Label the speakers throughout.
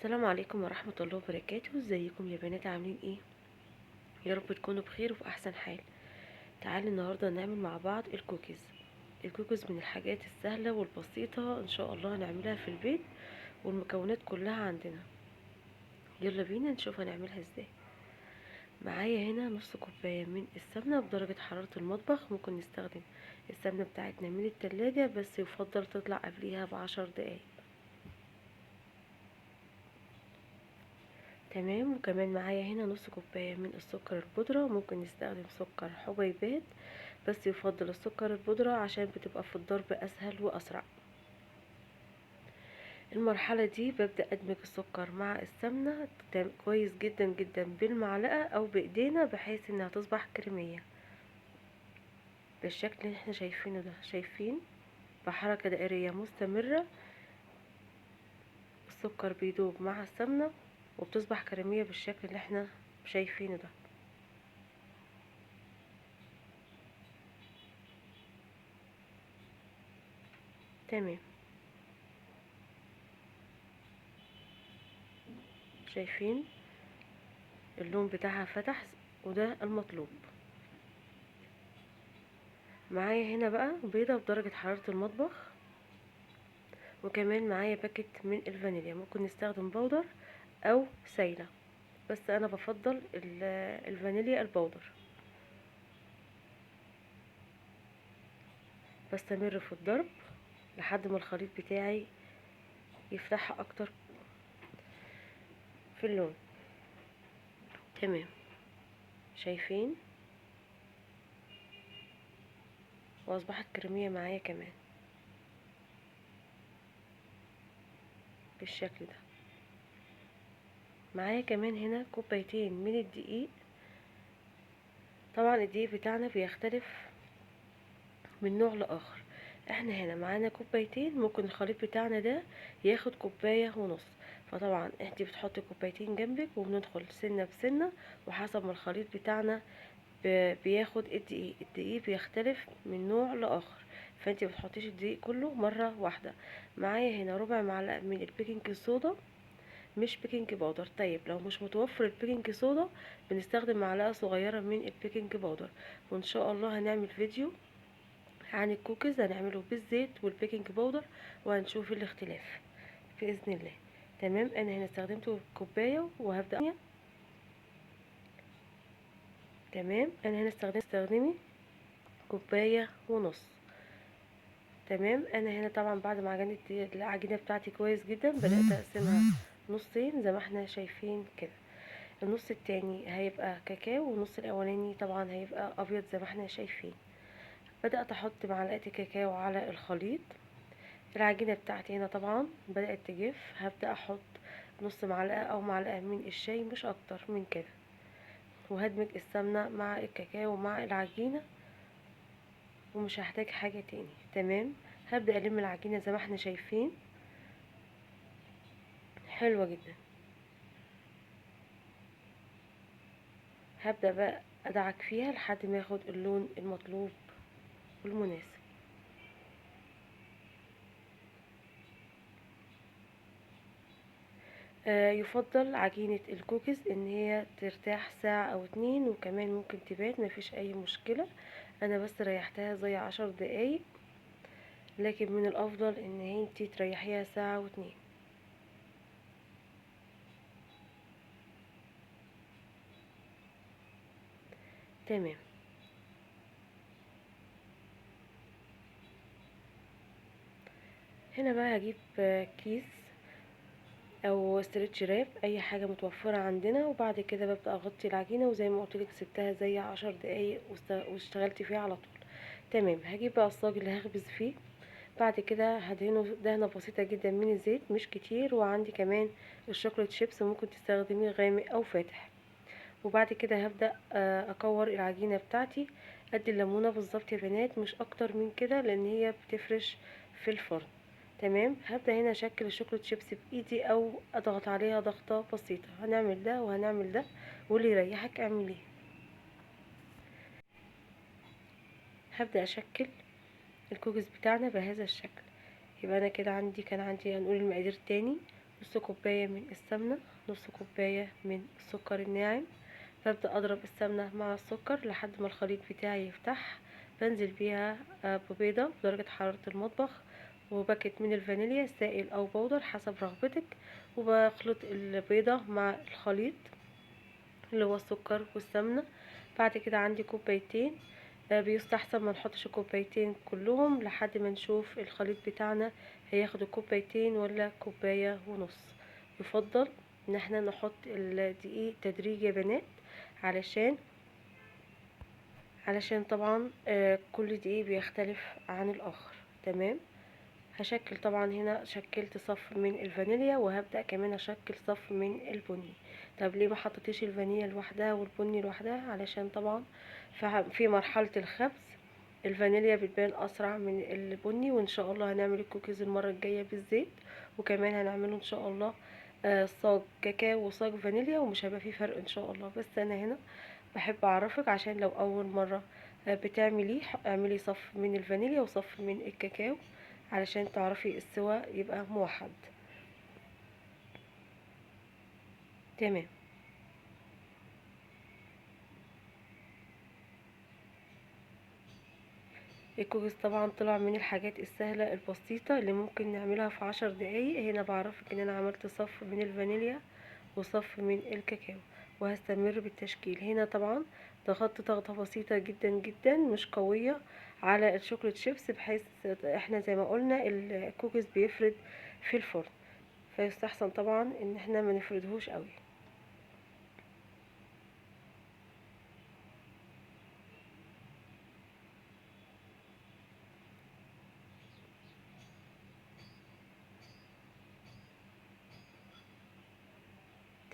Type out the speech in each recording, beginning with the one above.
Speaker 1: السلام عليكم ورحمة الله وبركاته. ازيكم يا بنات؟ عاملين ايه؟ يا رب تكونوا بخير وفي احسن حال. تعالوا النهاردة نعمل مع بعض الكوكيز من الحاجات السهلة والبسيطة ان شاء الله هنعملها في البيت، والمكونات كلها عندنا. يلا بينا نشوف هنعملها ازاي. معايا هنا نص كوباية من السمنة بدرجة حرارة المطبخ. ممكن نستخدم السمنة بتاعتنا من التلاجة، بس يفضل تطلع قبليها ب10 دقايق. تمام. وكمان معايا هنا نص كوباية من السكر البودرة. ممكن نستخدم سكر حبيبات، بس يفضل السكر البودرة عشان بتبقى في الضرب اسهل واسرع. المرحلة دي ببدأ ادمج السكر مع السمنة كويس جدا جدا بالمعلقة او بايدينا، بحيث انها تصبح كريمية بالشكل اللي احنا شايفينه ده. شايفين؟ بحركة دائرية مستمرة السكر بيدوب مع السمنة وبتصبح كريمية بالشكل اللي احنا شايفينه ده. تمام. شايفين اللون بتاعها فتح، وده المطلوب. معايا هنا بقى بيضة بدرجة حرارة المطبخ، وكمان معايا باكت من الفانيليا. ممكن نستخدم بودر او سايلة، بس انا بفضل الفانيليا البودر. بستمر في الضرب لحد ما الخليط بتاعي يفتحها اكتر في اللون. تمام. شايفين؟ واصبحت كريمية معايا كمان بالشكل ده. معايا كمان هنا كوبايتين من الدقيق. طبعا الدقيق بتاعنا بيختلف من نوع لاخر. احنا هنا معانا كوبايتين، ممكن الخليط بتاعنا ده ياخد كوباية ونص، فطبعا انتي بتحطي كوبايتين جنبك وبندخل سنة بسنة، وحسب ما الخليط بتاعنا بياخد الدقيق بيختلف من نوع لاخر، فانتي بتحطيش الدقيق كله مرة واحدة. معايا هنا ربع معلقة من البيكنج صودا، مش بيكنج باودر. طيب لو مش متوفر البيكنج صودا بنستخدم معلقة صغيرة من البيكنج باودر. وان شاء الله هنعمل فيديو عن الكوكيز هنعمله بالزيت والبيكنج باودر، وهنشوف الاختلاف بإذن الله. تمام. انا هنا استخدمته كوباية وهبدأ. تمام. انا هنا استخدمي كوباية ونص. تمام. انا هنا طبعا بعد ما عجنت العجينة بتاعتي كويس جدا بدأت اقسمها نصين زي ما احنا شايفين كده. النص التاني هيبقى كاكاو، والنص الاولاني طبعا هيبقى ابيض زي ما احنا شايفين. بدأت احط معلقة الكاكاو على الخليط. العجينة بتاعتي هنا طبعا بدأت تجف. هبدأ احط نص معلقة او معلقة من الشاي، مش اكتر من كده، وهدمج السمنة مع الكاكاو مع العجينة، ومش هحتاج حاجة تاني. تمام. هبدأ الم العجينة زي ما احنا شايفين. حلوة جدا. هبدأ بقى ادعك فيها لحد ما ياخد اللون المطلوب والمناسب. يفضل عجينة الكوكيز ان هي ترتاح ساعة او 2، وكمان ممكن تبات، مفيش اي مشكلة. انا بس ريحتها زي 10 دقايق، لكن من الافضل ان انتي تريحيها ساعة و2. تمام. هنا بقى هجيب كيس او استرتش راب، اي حاجة متوفرة عندنا، وبعد كده ببدأ اغطي العجينة، وزي ما قلتلك سبتها زي 10 دقايق واشتغلت فيها على طول. تمام. هجيب بقى الصاج اللي هخبز فيه. بعد كده هدهنه دهنة بسيطة جدا من الزيت، مش كتير. وعندي كمان الشوكولات شيبس، ممكن تستخدميه غامق او فاتح. وبعد كده هبدأ اكور العجينة بتاعتي قد الليمونة بالظبط يا بنات، مش اكتر من كده لان هي بتفرش في الفرن. تمام. هبدأ هنا اشكل الشوكولات شيبس بايدي او اضغط عليها ضغطة بسيطة. هنعمل ده وهنعمل ده، واللي يريحك اعمليه. هبدأ اشكل الكوكيز بتاعنا بهذا الشكل. يبقى انا كده كان عندي هنقول المقادير تاني: نص كوباية من السمنة، نص كوباية من السكر الناعم. ببدأ اضرب السمنة مع السكر لحد ما الخليط بتاعي يفتح. بنزل بيها ببيضة بدرجة حرارة المطبخ، وباكت من الفانيليا سائل او بودر حسب رغبتك، وبخلط البيضة مع الخليط اللي هو السكر والسمنة. بعد كده عندي كوبايتين، بيستحسن ما نحطش الكوبايتين كلهم لحد ما نشوف الخليط بتاعنا هياخد الكوبايتين ولا كوباية ونص. يفضل ان احنا نحط الدقيق تدريجي يا بنات، علشان طبعا كل دقيق بيختلف عن الاخر. تمام. هشكل طبعا هنا شكلت صف من الفانيليا، وهبدأ كمان اشكل صف من البني. طب ليه ما حطيتش الفانيليا لوحدها والبني لوحدها؟ علشان طبعا في مرحلة الخبز الفانيليا بتبان اسرع من البني. وان شاء الله هنعمل الكوكيز المرة الجاية بالزيت، وكمان هنعمله ان شاء الله صاج كاكاو وصاج فانيليا، ومش هيبقى فيه فرق ان شاء الله. بس انا هنا بحب اعرفك عشان لو اول مرة بتعمليه، اعملي صف من الفانيليا وصف من الكاكاو علشان تعرفي السوا يبقى موحد. تمام. الكوكيز طبعا طلع من الحاجات السهلة البسيطة اللي ممكن نعملها في 10 دقايق. هنا بعرفك ان انا عملت صف من الفانيليا وصف من الكاكاو، وهستمر بالتشكيل. هنا طبعا ضغطت ضغطة بسيطة جدا جدا مش قوية على الشوكولات شيبس، بحيث احنا زي ما قلنا الكوكيز بيفرد في الفرن، فيستحسن طبعا ان احنا ما نفردهوش قوي.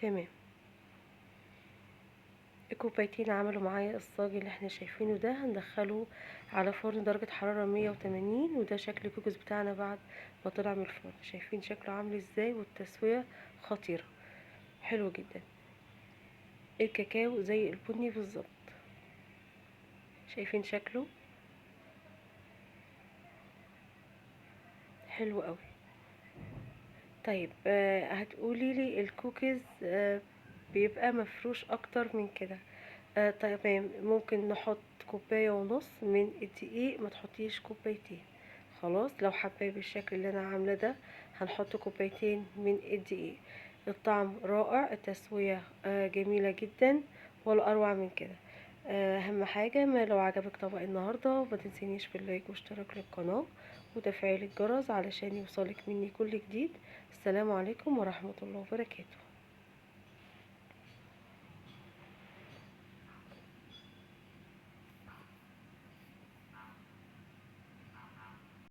Speaker 1: تمام. الكوبايتين عملوا معايا الصاج اللي احنا شايفينه ده. هندخله على فرن درجة حرارة 180، وده شكل الكوكيز بتاعنا بعد ما طلع من الفرن. شايفين شكله عامل ازاي؟ والتسوية خطيرة، حلو جدا. الكاكاو زي البني بالظبط، شايفين شكله حلو قوي. طيب هتقولي لي الكوكيز بيبقى مفروش اكتر من كده. تمام، ممكن نحط كوباية ونص من الدقيق، ما تحطيش كوبايتين. خلاص، لو حباه بالشكل اللي انا عامله ده هنحط كوبايتين من الدقيق. الطعم رائع، التسوية جميلة جدا، ولا اروع من كده. اهم حاجة، ما لو عجبك طبق النهاردة ما تنسينيش في اللايك واشتراك للقناة وتفعيل الجرس علشان يوصلك مني كل جديد. السلام عليكم ورحمة الله وبركاته.